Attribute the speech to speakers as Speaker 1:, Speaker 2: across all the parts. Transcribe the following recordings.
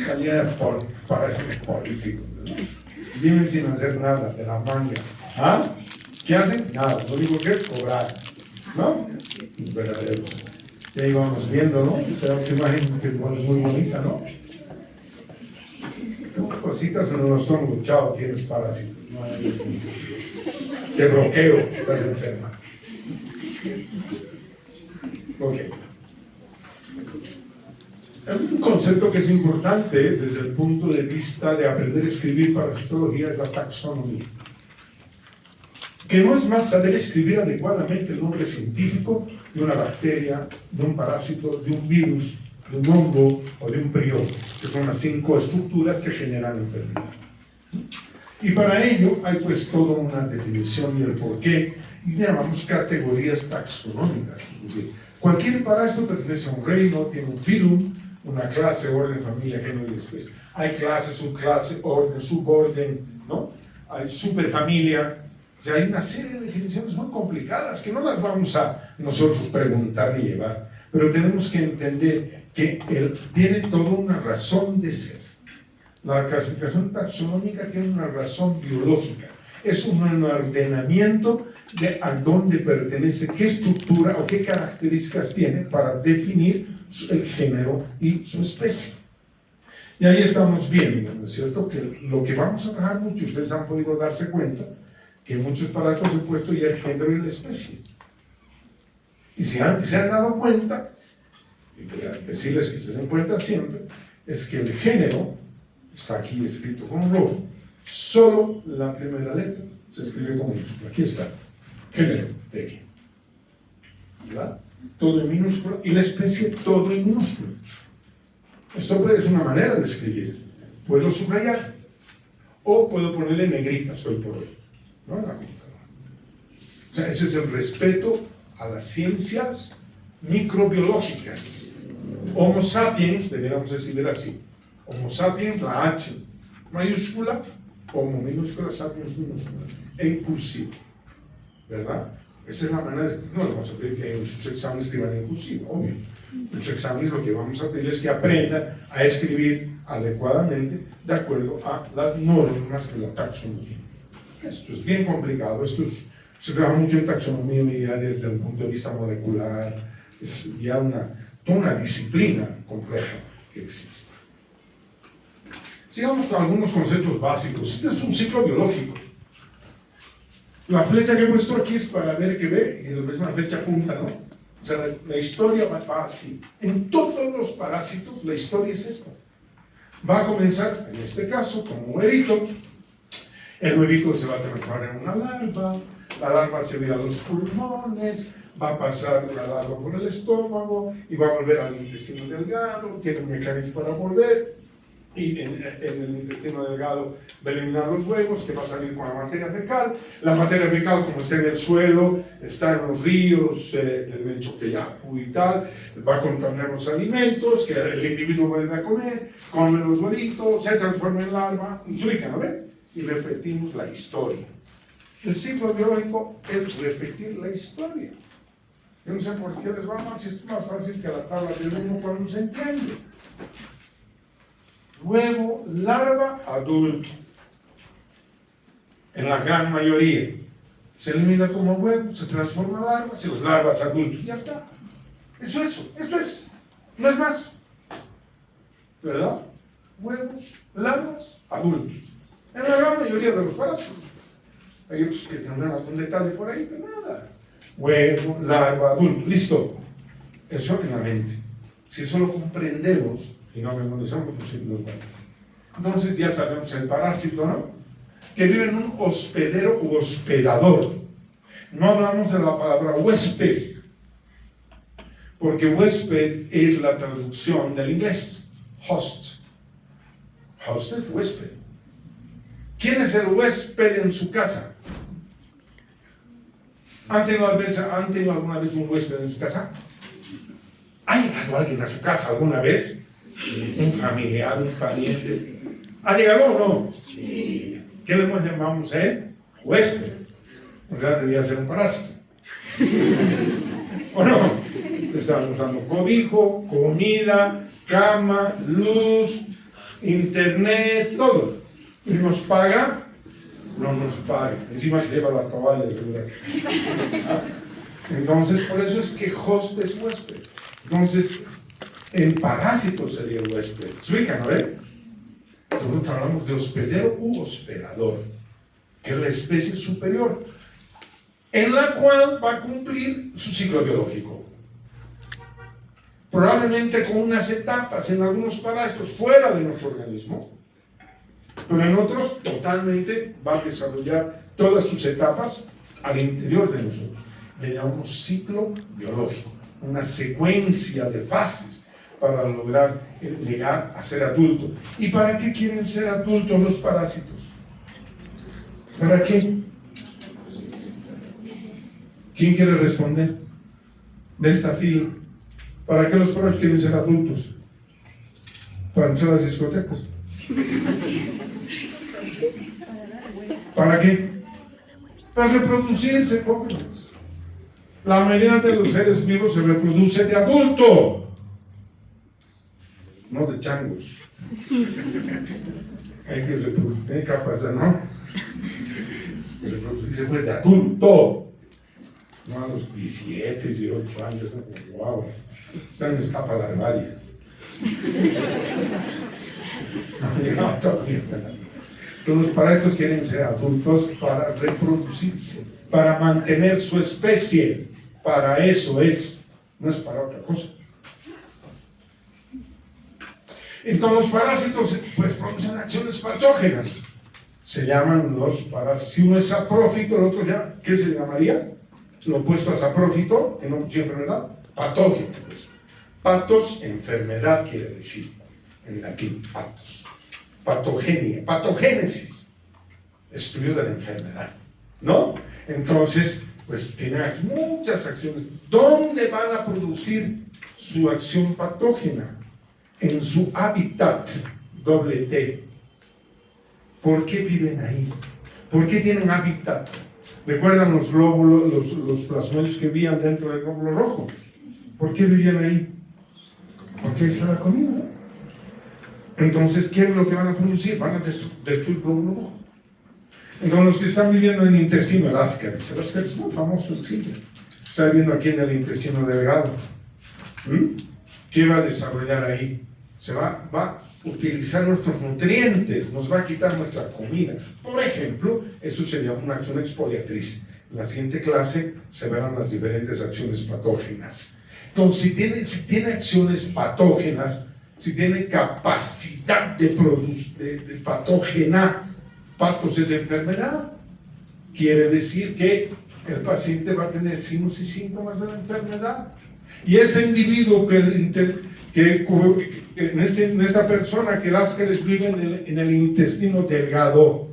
Speaker 1: Salía para esos políticos, ¿no? Viven sin hacer nada de la manga. ¿Ah? ¿Qué hacen? Nada, lo único que es cobrar, ¿no? Verdadero. Ya íbamos viendo, ¿no? Esa imagen que es muy bonita, ¿no? Cositas en los estómago, chao, tienes parásitos. No, te bloqueo, estás enferma. Ok. Un concepto que es importante desde el punto de vista de aprender a escribir parasitología es la taxonomía. Que no es más saber escribir adecuadamente el nombre científico de una bacteria, de un parásito, de un virus, de un hongo o de un prion, que son las 5 estructuras que generan enfermedad. Y para ello hay pues toda una definición y el porqué, y llamamos categorías taxonómicas. Es decir, cualquier parásito pertenece a un reino, tiene un filum, una clase, orden, familia, género y especie. Hay clase, subclase, orden, suborden, ¿no? Hay superfamilia. O sea, hay una serie de definiciones muy complicadas que no las vamos a nosotros preguntar ni llevar, pero tenemos que entender que él tiene toda una razón de ser. La clasificación taxonómica tiene una razón biológica. Es un ordenamiento de a dónde pertenece, qué estructura o qué características tiene para definir el género y su especie. Y ahí estamos viendo, ¿no es cierto?, que lo que vamos a trabajar mucho, ustedes han podido darse cuenta, que en muchos parásitos he puesto ya el género y la especie. Y si se han dado cuenta, y voy a decirles que se den cuenta siempre, es que el género está aquí escrito con rojo, solo la primera letra se escribe con minúscula. Aquí está, género, T. ¿Verdad? Todo en minúscula, y la especie todo en minúscula. Esto es una manera de escribir. Puedo subrayar, o puedo ponerle negritas hoy por hoy, ¿no? En la computadora. O sea, ese es el respeto a las ciencias microbiológicas. Homo sapiens, deberíamos escribir así. Homo sapiens, la H mayúscula, Homo minúscula, sapiens minúscula, en cursivo. ¿Verdad? Esa es la manera de... No les vamos a pedir que en sus exámenes escriban en cursivo, obvio. En sus exámenes lo que vamos a pedir es que aprendan a escribir adecuadamente de acuerdo a las normas de la taxonomía. Esto es bien complicado, se trabaja mucho en taxonomía ya desde el punto de vista molecular, es ya toda una disciplina compleja que existe. Sigamos con algunos conceptos básicos. Este es un ciclo biológico. La flecha que he puesto aquí es para ver que ve, y es una flecha punta, ¿no? O sea, la historia va así. En todos los parásitos, la historia es esta. Va a comenzar, en este caso, como un huevito. El huevito se va a transformar en una larva. La larva se va a ir a los pulmones. Va a pasar la larva por el estómago y va a volver al intestino delgado. Tiene un mecanismo para volver. Y en el intestino delgado va a eliminar los huevos, que va a salir con la materia fecal. La materia fecal, como está en el suelo, está en los ríos, del Choqueyacu y tal, va a contaminar los alimentos, que el individuo vuelve a comer, come los huevitos, se transforma en larva, ¿no ven? Y repetimos la historia. El ciclo biológico es repetir la historia. Yo no sé por qué les va mal, si es más fácil que la tabla del 1 cuando se entiende. Huevo, larva, adulto. En la gran mayoría. Se elimina como huevo, se transforma en larva, se los larvas adultos, y ya está. Eso es. No es más. ¿Verdad? Huevos, larvas, adultos. En la gran mayoría de los parásitos. Hay otros que tendrán algún detalle por ahí, pero nada. Huevo, larva, adulto. Listo. Eso en la mente. Si eso lo comprendemos, y no memorizamos, pues sí nos va. Entonces ya sabemos el parásito, ¿no? Que vive en un hospedero u hospedador. No hablamos de la palabra huésped, porque huésped es la traducción del inglés. Host. Host es huésped. ¿Quién es el huésped en su casa? ¿Han tenido alguna vez un huésped en su casa? ¿Ha llegado alguien a su casa alguna vez? Un familiar, un pariente. ¿Ha llegado o no? Sí. ¿Qué le llamamos, huésped? O sea, debía ser un parásito. ¿O no? Estamos dando cobijo, comida, cama, luz, internet, todo. ¿Y nos paga? No nos paga. Encima se lleva la toalla. Entonces, por eso es que host es huésped. Entonces, el parásito sería el huésped. ¿Se ubican, no ve? Nosotros hablamos de hospedero u hospedador, que es la especie superior, en la cual va a cumplir su ciclo biológico. Probablemente con unas etapas en algunos parásitos fuera de nuestro organismo, pero en otros totalmente va a desarrollar todas sus etapas al interior de nosotros. Le llamamos ciclo biológico, una secuencia de fases para lograr llegar a ser adulto. ¿Y para qué quieren ser adultos los parásitos? ¿Para qué? ¿Quién quiere responder de esta fila? ¿Para qué los parásitos quieren ser adultos? ¿Para entrar a las discotecas? ¿Para qué? Para reproducirse, jóvenes. La mayoría de los seres vivos se reproduce de adulto, no de changos. Hay que reproducir, capaz, ¿no? Reproducirse pues de adulto, no a los 17, 18 años, ¿no? Wow, están en escapa larvaria. No, todavía. Entonces, para estos quieren ser adultos para reproducirse, para mantener su especie. Para eso es, no es para otra cosa. Entonces, los parásitos pues producen acciones patógenas. Se llaman los parásitos. Si uno es saprófito, el otro ya, ¿qué se llamaría? Lo opuesto a saprófito, que no produce enfermedad, patógeno. Pues. Patos, enfermedad quiere decir, en latín, patos. Patogenia, patogénesis, estudio de la enfermedad, ¿no? Entonces, pues tiene muchas acciones. ¿Dónde van a producir su acción patógena? En su hábitat, doble T. ¿Por qué viven ahí? ¿Por qué tienen hábitat? ¿Recuerdan los glóbulos, los plasmoides que vivían dentro del glóbulo rojo? ¿Por qué vivían ahí? Porque ahí está la comida, ¿no? Entonces, ¿qué es lo que van a producir? Van a destruir el glóbulo rojo. Entonces, los que están viviendo en el intestino, el Ascaris es muy famoso en Chile. Está viviendo aquí en el intestino delgado. ¿Qué va a desarrollar ahí? Va a utilizar nuestros nutrientes, nos va a quitar nuestra comida. Por ejemplo, eso sería una acción exfoliatriz. En la siguiente clase se verán las diferentes acciones patógenas. Entonces, si tiene acciones patógenas, si tiene capacidad de patógena, patos es enfermedad, quiere decir que el paciente va a tener signos y síntomas de la enfermedad. Y este individuo en esta persona que las que vive en el intestino delgado,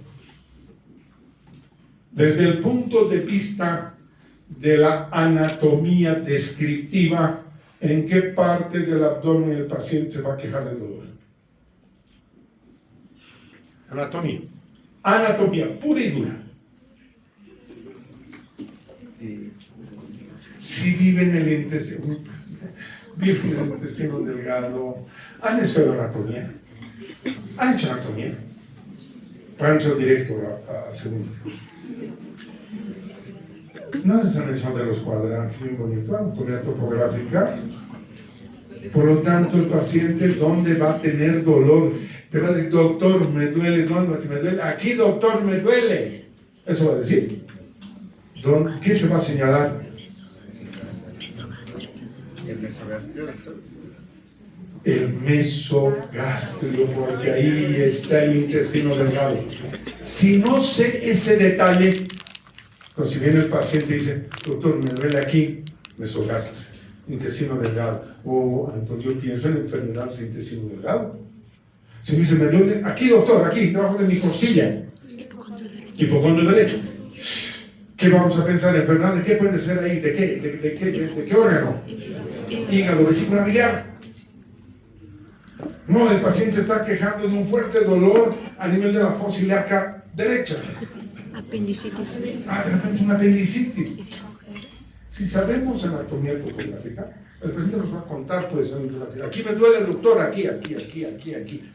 Speaker 1: desde el punto de vista de la anatomía descriptiva, ¿en qué parte del abdomen el paciente se va a quejar de dolor? Anatomía. Anatomía pura y dura. Si vive en el intestino, delgado, han hecho anatomía. Han hecho anatomía. Han hecho directo a segundo. No les han hecho de los cuadrantes, bien bonito, anatomía topográfica. Por lo tanto, el paciente, ¿dónde va a tener dolor? Te va a decir, doctor, me duele, ¿dónde me duele? Aquí, doctor, me duele. Eso va a decir. ¿Qué se va a señalar? El mesogastrio, porque ahí está el intestino delgado. Si no sé ese detalle, pues si viene el paciente y dice, doctor, me duele aquí, mesogastrio, intestino delgado. Entonces yo pienso en enfermedades de intestino delgado. Si me dice, me duele aquí, doctor, aquí, debajo de mi costilla, hipocondrio derecho. ¿Qué vamos a pensar? ¿Enfermedad de qué puede ser ahí? ¿De qué? ¿De qué órgano? Hígado, vesícula biliar. No, el paciente se está quejando de un fuerte dolor a nivel de la fosa ilíaca derecha.
Speaker 2: Apendicitis.
Speaker 1: De repente una apendicitis. Si sabemos anatomía topográfica, el paciente nos va a contar, pues, aquí me duele el doctor, aquí.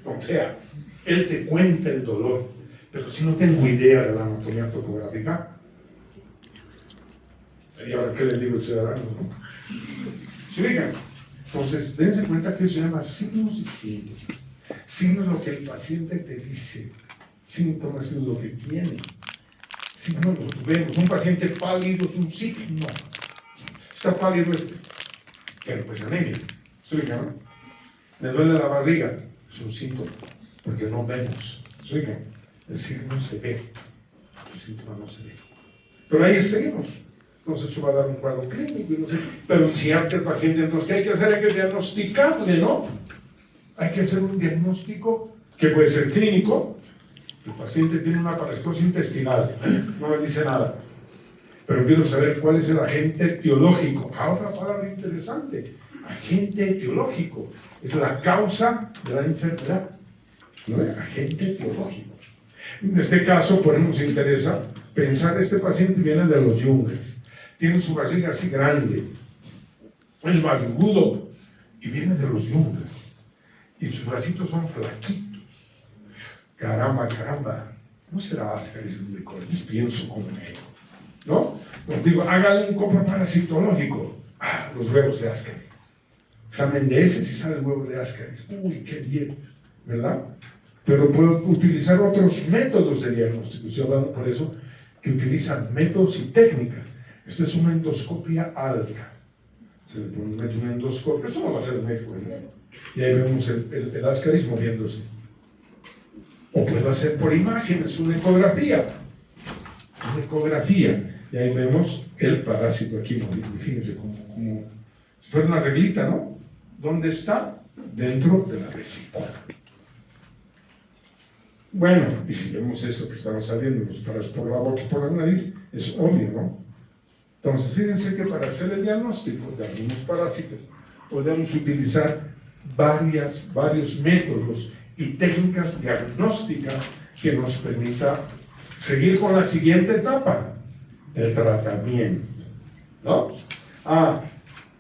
Speaker 1: O sea, él te cuenta el dolor. Pero si no tengo idea de la anatomía topográfica, ¿y ahora qué le digo al ciudadano? ¿No? ¿Se ubican? Entonces, dense cuenta que eso se llama signos y síntomas. Signos es lo que el paciente te dice, síntomas es lo que tiene. Signos los vemos, un paciente pálido es un signo. Está pálido pero pues anemia. ¿Se ubican? ¿No? Me duele la barriga, es un síntoma, porque no vemos. ¿Se ubican? El signo se ve, el síntoma no se ve. Pero ahí seguimos. Entonces eso va a dar un cuadro clínico y no sé. Pero si ante el paciente, entonces, ¿qué hay que hacer? Hay que diagnosticarle, ¿no? Hay que hacer un diagnóstico que puede ser clínico. El paciente tiene una parastosis intestinal, no me dice nada. Pero quiero saber cuál es el agente etiológico. Otra palabra interesante. Agente etiológico. Es la causa de la enfermedad. ¿No? Agente etiológico. En este caso, por ejemplo, nos interesa pensar, este paciente viene de los yungas, tiene su barriga así grande, es barrigudo y viene de los yungas, y sus bracitos son flaquitos. Caramba, ¿no será Ascaris lumbricoides? Pienso como médico, ¿no? Os digo, hágale un compro parasitológico. Los huevos de Ascaris. Examen de ese si sale el huevo de Ascaris. Uy, qué bien, ¿verdad? Pero puedo utilizar otros métodos de diagnóstico. Estoy hablando por eso que utilizan métodos y técnicas. Esto es una endoscopia alta. Se le pone una endoscopia, eso no va a ser el médico, ¿no? Y ahí vemos el Ascaris moviéndose. O puedo hacer por imágenes una ecografía. Una ecografía. Y ahí vemos el parásito aquí moviendo. Fíjense como si fuera una reglita, ¿no? ¿Dónde está? Dentro de la vesícula. Bueno, y si vemos eso que estaba saliendo los parásitos por la boca y por la nariz, es obvio, ¿no? Entonces, fíjense que para hacer el diagnóstico de algunos parásitos podemos utilizar varios métodos y técnicas diagnósticas que nos permita seguir con la siguiente etapa, el tratamiento, ¿no?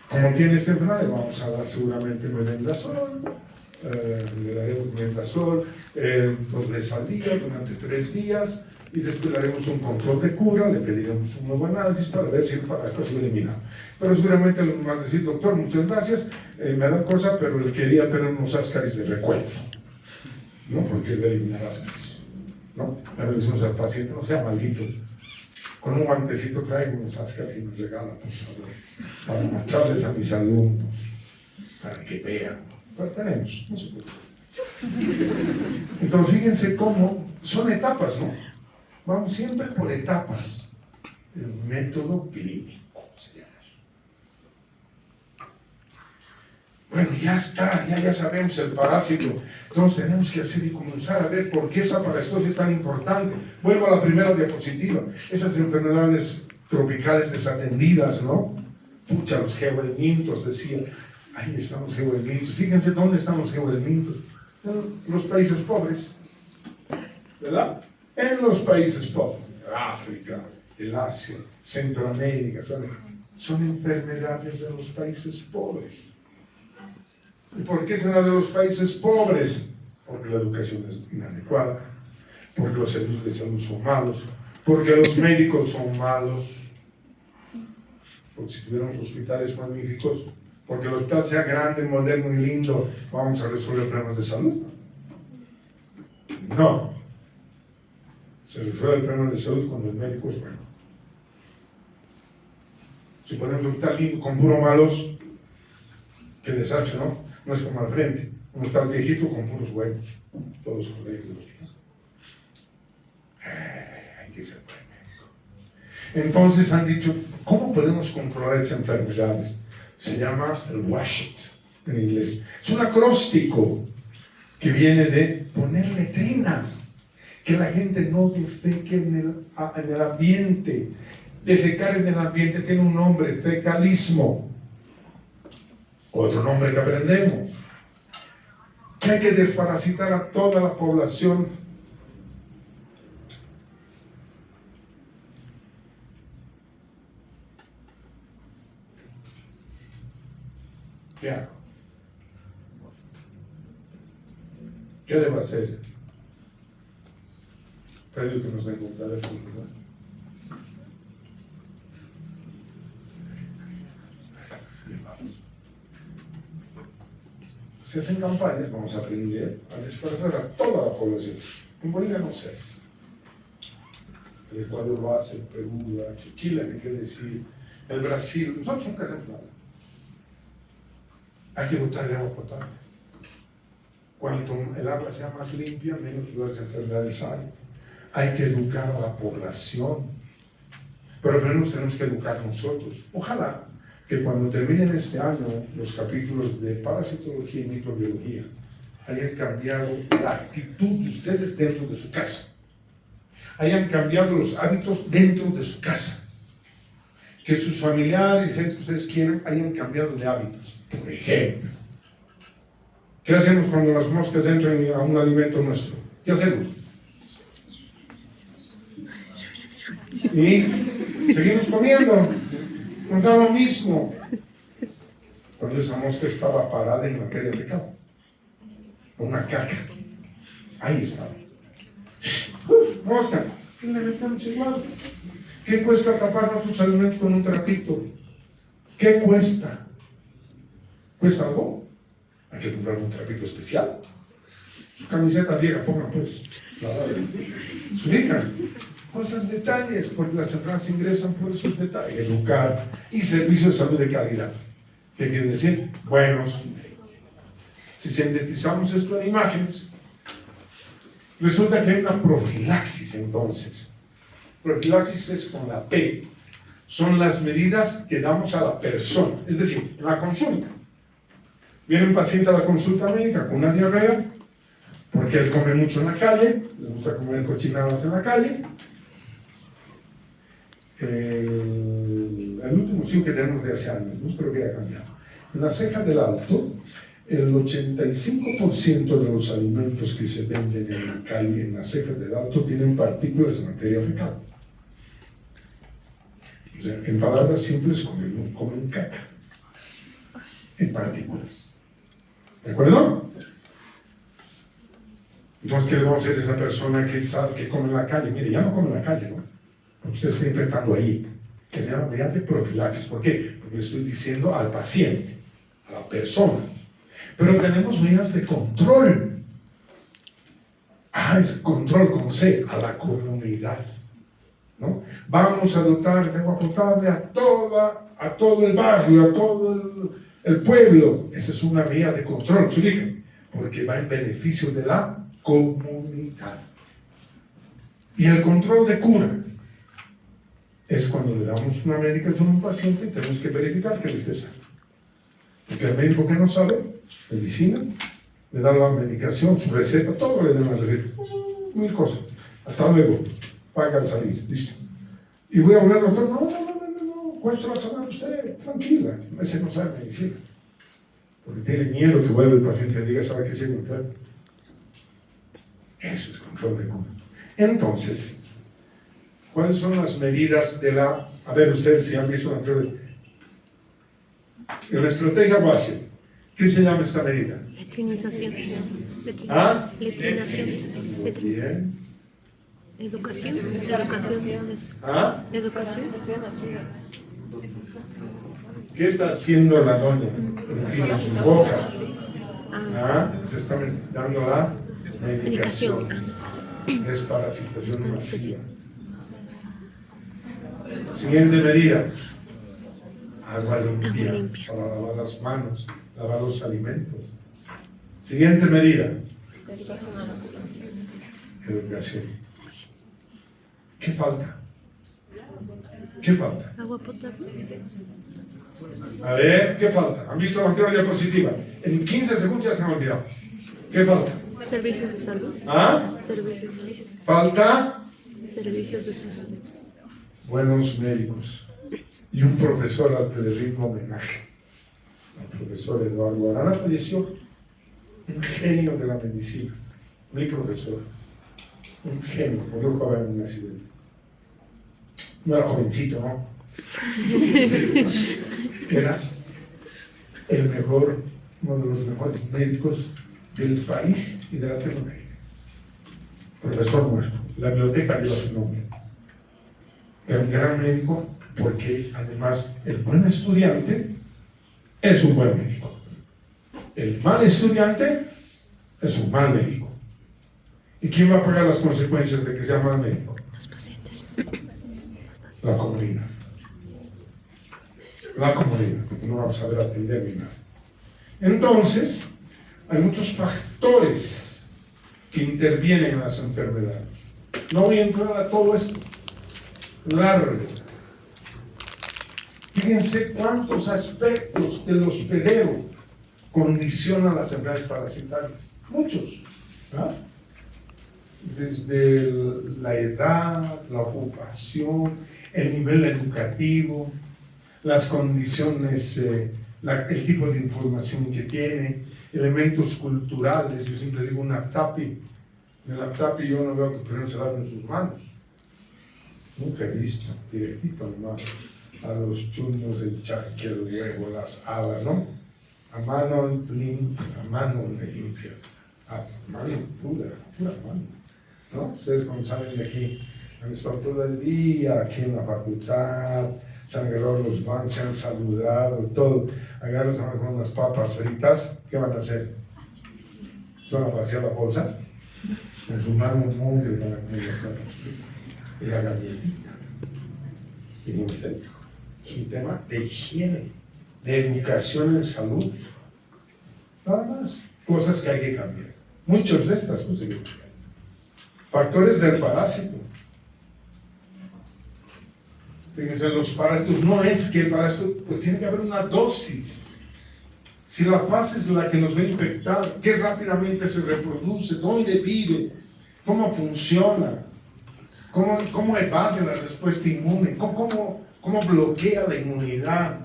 Speaker 1: Como tiene esta enfermedad, le vamos a dar seguramente mebendazol, le daremos mebendazol 2 veces al día durante 3 días, y después le haremos un control de cura, le pediremos un nuevo análisis para ver si el parásito ha sido eliminado. Pero seguramente le van a decir, doctor, muchas gracias, me da cosa, pero le quería tener unos Ascaris de recuerdo, ¿no? Porque le eliminar Ascaris, ¿no? Le decimos al paciente, no sea maldito, con un guantecito traigo unos Ascaris y nos regala, por favor, para mostrarles a mis alumnos, para que vean. Pero tenemos, no se preocupe. Entonces, fíjense cómo son etapas, ¿no? Vamos siempre por etapas. El método clínico se llama eso. Bueno, ya está, ya sabemos el parásito. Entonces tenemos que hacer y comenzar a ver por qué esa parastosis es tan importante. Vuelvo a la primera diapositiva. Esas enfermedades tropicales desatendidas, ¿no? Pucha, los geohelmintos, decía. Ahí están los geohelmintos. Fíjense dónde están los geohelmintos. En los países pobres, ¿verdad? En los países pobres, África, el Asia, Centroamérica, son enfermedades de los países pobres. ¿Y por qué será de los países pobres? Porque la educación es inadecuada, porque los servicios de salud son malos, porque los médicos son malos, porque si tuviéramos hospitales magníficos, porque el hospital sea grande, moderno y lindo, vamos a resolver problemas de salud. No. Se resuelve el problema de salud cuando el médico es bueno. Si ponemos un hospital lindo con puros malos, qué desastre, ¿no? No es como al frente. Un hospital viejito con puros buenos. Todos los colegas del hospital. Hay que ser buen médico. Entonces han dicho, ¿cómo podemos controlar esas enfermedades? Se llama el WASH en inglés. Es un acróstico que viene de poner letrinas, que la gente no defeque en el ambiente. Defecar en el ambiente tiene un nombre, fecalismo. Otro nombre que aprendemos. Que hay que desparasitar a toda la población. ¿Qué hago? ¿Qué debo hacer? Pedro que nos encontrará el futuro. Se hacen campañas, vamos a aprender a dispersar a toda la población. En Bolivia no se hace. El Ecuador lo hace, el Perú lo hace, Chile, ¿qué quiere decir? El Brasil, nosotros nunca hacemos nada. Hay que dotar de agua potable. Cuanto el agua sea más limpia, menos las enfermedades hay. Hay que educar a la población. Pero primero nos tenemos que educar nosotros. Ojalá que cuando terminen este año los capítulos de parasitología y microbiología hayan cambiado la actitud de ustedes dentro de su casa. Hayan cambiado los hábitos dentro de su casa. Que sus familiares, gente que ustedes quieran, hayan cambiado de hábitos. Por ejemplo, ¿qué hacemos cuando las moscas entran a un alimento nuestro? ¿Qué hacemos? Y seguimos comiendo. Nos da lo mismo. Cuando esa mosca estaba parada en materia de pecado. Una caca. Ahí estaba. Mosca. Y le metemos igual. ¿Qué cuesta tapar nuestros alimentos con un trapito? ¿Qué cuesta? ¿Cuesta algo? Hay que comprar un trapito especial. Su camiseta vieja, pongan pues. Se ubican. Cosas, detalles, porque las enfermedades ingresan por esos detalles. Educar y servicios de salud de calidad. ¿Qué quiere decir? Buenos. Si sintetizamos esto en imágenes, resulta que hay una profilaxis entonces. Profilaxis es con la P. Son las medidas que damos a la persona. Es decir, en la consulta. Viene un paciente a la consulta médica con una diarrea, porque él come mucho en la calle, le gusta comer cochinadas en la calle. El último signo que tenemos de hace años, no creo que haya cambiado. En la ceja del alto, el 85% de los alimentos que se venden en la calle, en la ceja del alto, tienen partículas de materia fecal. O sea, en palabras simples, comen caca. En partículas. ¿De acuerdo? Entonces, ¿qué le vamos a decir a esa persona que sabe que come en la calle? Mire, ya no come en la calle, ¿no? Usted está infectando ahí. Que le llaman de profilaxis. ¿Por qué? Porque le estoy diciendo al paciente, a la persona. Pero tenemos medidas de control. Es control con C, a la comunidad. ¿No? Vamos a dotar de agua potable a todo el barrio, a todo el pueblo. Esa es una medida de control, porque va en beneficio de la comunidad. Y el control de cura es cuando le damos una medicación a un paciente y tenemos que verificar que él esté sano. Porque el médico que no sabe medicina, le da la medicación, su receta, todo le da la receta. Mil cosas. Hasta luego. Paga al salir. Listo. Y voy a hablar al doctor. No. ¿Cuánto va a sanar usted? Tranquila. Ese no sabe medicina. Porque tiene miedo que vuelva el paciente y diga, ¿sabe qué sigue enfermo? Eso es control de cura. Entonces, ¿cuáles son las medidas de la... A ver, ustedes si han visto una prueba. En la estrategia Washington, ¿qué se llama esta medida?
Speaker 2: Letrinización. Letrinización.
Speaker 1: Bien.
Speaker 2: Educación. Educación.
Speaker 1: ¿Qué está haciendo la doña? En su boca. Se está dando la medicación. Desparasitación masiva. Siguiente medida. Agua limpia para lavar las manos, lavar los alimentos. Siguiente medida. Educación. ¿Qué falta? ¿Qué falta?
Speaker 2: Agua potable.
Speaker 1: A ver, ¿qué falta? ¿Han visto la anterior diapositiva? En 15 segundos ya se han olvidado. ¿Qué falta?
Speaker 2: Servicios de salud. Servicios de salud.
Speaker 1: ¿Falta?
Speaker 2: Servicios de salud.
Speaker 1: Buenos médicos. Y un profesor al que le rindo homenaje. El profesor Eduardo Arana falleció. Un genio de la medicina. Mi profesor. Un genio. Murió joven en un accidente. No era jovencito, ¿no? Era uno de los mejores médicos del país y de Latinoamérica. Profesor nuestro, la biblioteca lleva su nombre. Era un gran médico porque además el buen estudiante es un buen médico. El mal estudiante es un mal médico. ¿Y quién va a pagar las consecuencias de que sea mal médico?
Speaker 2: Los pacientes.
Speaker 1: La comunidad. La comunidad, porque no va a saber atender ni nada. Entonces, hay muchos factores que intervienen en las enfermedades. No voy a entrar a todo esto. Largo. Fíjense cuántos aspectos del hospedero condicionan las enfermedades parasitarias. Muchos. ¿Ah? Desde la edad, la ocupación, el nivel educativo, las condiciones, el tipo de información que tiene, elementos culturales. Yo siempre digo un aptapi. En el aptapi yo no veo que primero se laven sus manos. Nunca he visto, directito nomás, a los chuños, el charque, el huevo, las habas, ¿no? A mano limpia, a mano limpia, a mano pura mano, ¿no? Ustedes como saben de aquí, han estado todo el día aquí en la facultad, se han agarrado los bancos, se han saludado, todo. Agarran con unas papas fritas, ¿qué van a hacer? ¿Van a vaciar la bolsa? En su mano mugre van a comer las papas fritas. Y la galletita. Y no sé, es un tema de higiene, de educación en salud. Nada más. Cosas que hay que cambiar. Muchas de estas cosas hay que cambiar. Factores del parásito. Fíjense, los parásitos, no es que el parásito, pues tiene que haber una dosis. Si la fase es la que nos va a infectar, qué rápidamente se reproduce, dónde vive, cómo funciona. ¿Cómo evade la respuesta inmune? ¿Cómo bloquea la inmunidad?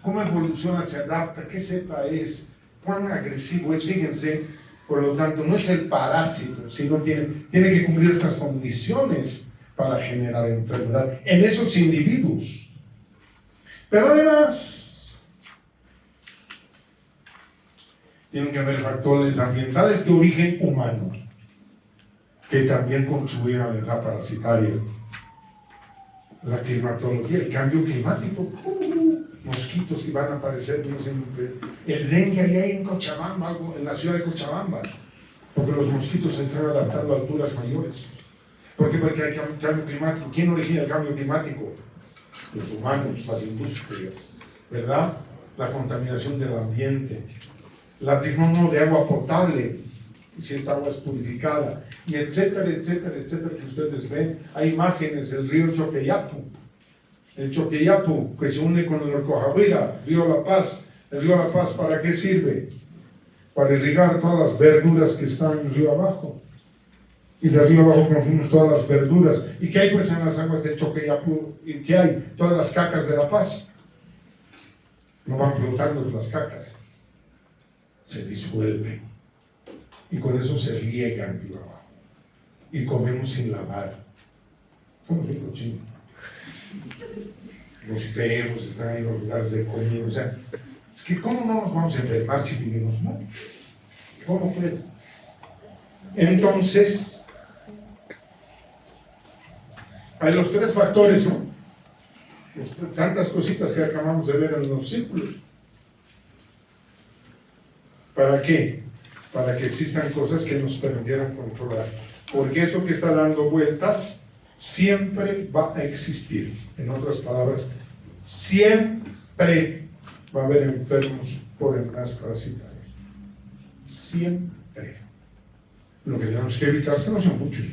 Speaker 1: ¿Cómo evoluciona, se adapta? ¿Qué cepa es? ¿Cuán agresivo es? Fíjense, por lo tanto, no es el parásito, sino tiene que cumplir estas condiciones para generar enfermedad en esos individuos. Pero además, tienen que haber factores ambientales de origen humano que también contribuyen a la enfermedad parasitaria. La climatología, el cambio climático, mosquitos que van a aparecer, no siempre. El dengue allá en Cochabamba, en la ciudad de Cochabamba, porque los mosquitos se están adaptando a alturas mayores. ¿Por qué? Porque hay cambio climático. ¿Quién origina el cambio climático? Los humanos, las industrias, ¿verdad? La contaminación del ambiente, la no de agua potable, si esta agua es purificada, y etcétera, etcétera, etcétera, que ustedes ven. Hay imágenes del río Choqueyapu. El Choqueyapu, que se une con el Orcojahuira, río La Paz. ¿El río La Paz para qué sirve? Para irrigar todas las verduras que están en el río abajo. Y del río abajo consumimos todas las verduras. ¿Y qué hay pues en las aguas del Choqueyapu? ¿Y qué hay? Todas las cacas de La Paz. No van flotando las cacas. Se disuelven. Y con eso se riegan río abajo. Y comemos sin lavar. Somos ricos chinos. Los perros están ahí en los lugares de comida. O sea, es que ¿cómo no nos vamos a enfermar si vivimos mal? ¿Cómo pues? Entonces, hay los tres factores, ¿no? Tantas cositas que acabamos de ver en los círculos. ¿Para qué? Para que existan cosas que nos permitieran controlar. Porque eso que está dando vueltas siempre va a existir. En otras palabras, siempre va a haber enfermos por enfermedades parasitarias. Siempre. Lo que tenemos que evitar es que no sean muchos.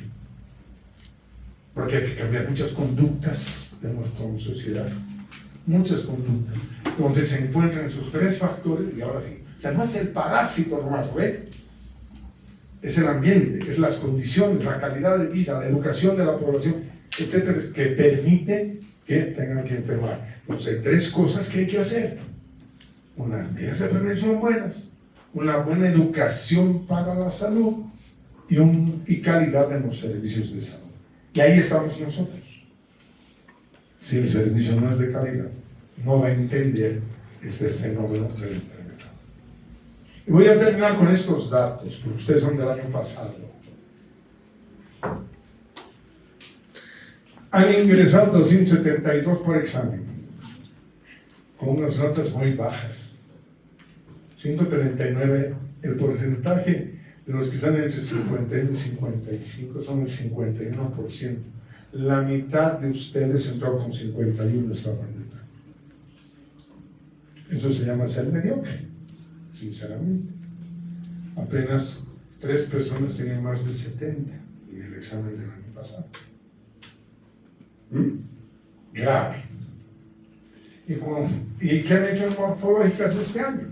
Speaker 1: Porque hay que cambiar muchas conductas de nuestra sociedad. Muchas conductas. Entonces se encuentran esos tres factores y ahora sí. O sea, no es el parásito nomás, ¿ve? Es el ambiente, es las condiciones, la calidad de vida, la educación de la población, etcétera, que permiten que tengan que enfermar. Entonces hay tres cosas que hay que hacer. Unas medidas de prevención buenas, una buena educación para la salud y calidad en los servicios de salud. Y ahí estamos nosotros. Si el servicio no es de calidad, no va a entender este fenómeno de la enfermedad. Y voy a terminar con estos datos, porque ustedes son del año pasado. Han ingresado 272 por examen, con unas notas muy bajas. 139, el porcentaje de los que están entre 51 y 55 son el 51%. La mitad de ustedes entró con 51 esta mañana. Eso se llama ser mediocre, sinceramente. Apenas 3 personas tenían más de 70 en el examen del año pasado. Grave. ¿Y qué han hecho en morfológicas este año?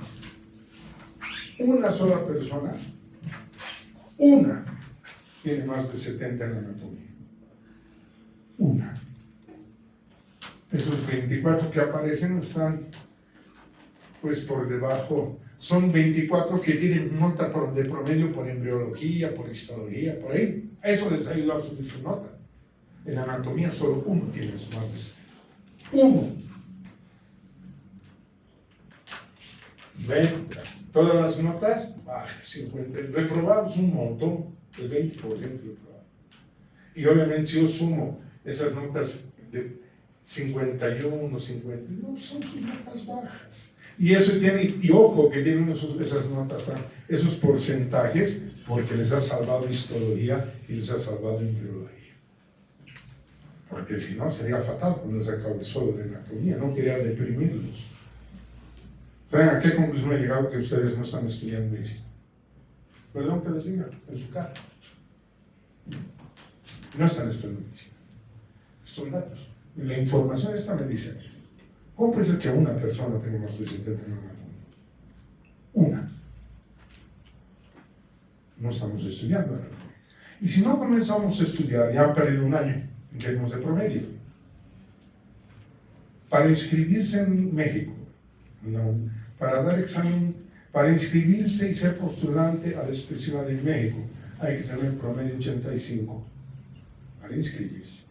Speaker 1: Una sola persona, una, tiene más de 70 en anatomía. Una. Esos 24 que aparecen están pues por debajo. Son 24 que tienen nota de promedio por embriología, por histología, por ahí. Eso les ha ayudado a subir su nota. En anatomía solo uno tiene más de 70. Uno. ¿Ven? Todas las notas, 50. Reprobados un montón, el 20% reprobado. Y obviamente si yo sumo esas notas de 51, 50, no, son sus notas bajas. Y eso tiene, y ojo que tienen esas notas, esos porcentajes, porque les ha salvado histología y les ha salvado embriología. Porque si no sería fatal cuando les acabo solo de anatomía, no quería deprimirlos. ¿Saben a qué conclusión he llegado? Que ustedes no están estudiando medicina. Perdón que les diga, en su cara. No están estudiando medicina. Son datos. Y la información esta me dice, ¿cómo puede ser que una persona tenga más de 70 en anatomía? Una. No estamos estudiando anatomía. Y si no comenzamos a estudiar, ya han perdido un año en términos de promedio. Para inscribirse en México, para dar examen, para inscribirse y ser postulante a la especialidad en México, hay que tener promedio 85 para inscribirse.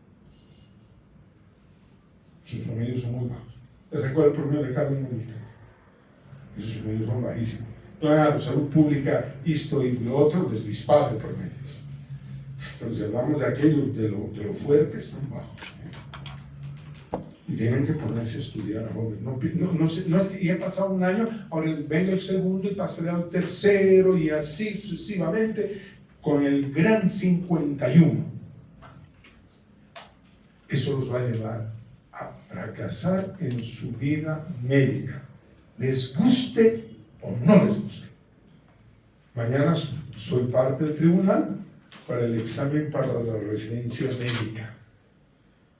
Speaker 1: Sus promedios son muy bajos. ¿Les recuerdo el promedio de cada uno de ustedes? Esos promedios son bajísimos. Claro, salud pública, esto y lo otro, les dispara el promedio. Entonces hablamos de aquello, de lo fuerte, están bajos. Y tienen que ponerse a estudiar ahora. No es que ya ha pasado un año, ahora venga el segundo y pasará al tercero y así sucesivamente con el gran 51. Eso los va a llevar a fracasar en su vida médica, les guste o no les guste. Mañana soy parte del tribunal para el examen para la residencia médica.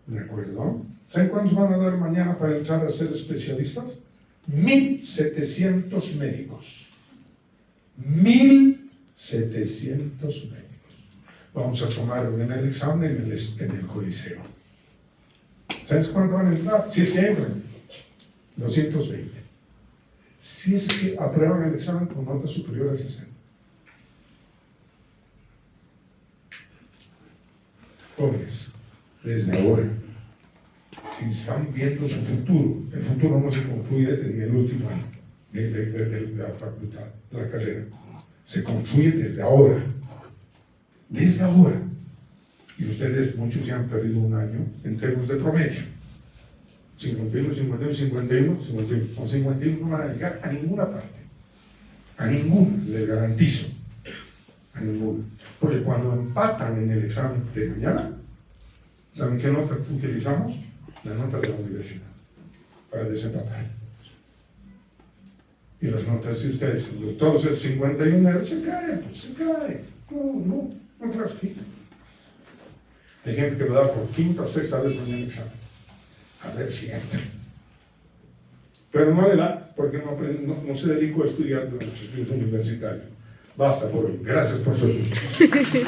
Speaker 1: ¿De acuerdo? ¿Saben cuántos van a dar mañana para entrar a ser especialistas? 1,700 médicos. 1,700 médicos. Vamos a tomar en el examen en el Coliseo. ¿Sabes cuánto van a entrar? Si es que entran, 220. Si es que aprueban el examen con nota superior a 60. Jóvenes, desde ahora, si están viendo su futuro, el futuro no se construye en el último año de la facultad, de la carrera. Se construye desde ahora. Desde ahora. Y ustedes, muchos ya han perdido un año en términos de promedio. 51, 51, 51, 51. Con 51 no van a llegar a ninguna parte. A ninguna, les garantizo. A ninguna. Porque cuando empatan en el examen de mañana, ¿saben qué nota utilizamos? La nota de la universidad, para desempatar. Y las notas de ustedes, todos esos 51 se caen, pues se caen. No clasifican. Hay gente que lo da por quinta o sexta vez en el examen. A ver si entra. Pero no le da, porque no se dedicó a estudiar durante sus estudios universitarios. Basta por hoy. Gracias por su atención.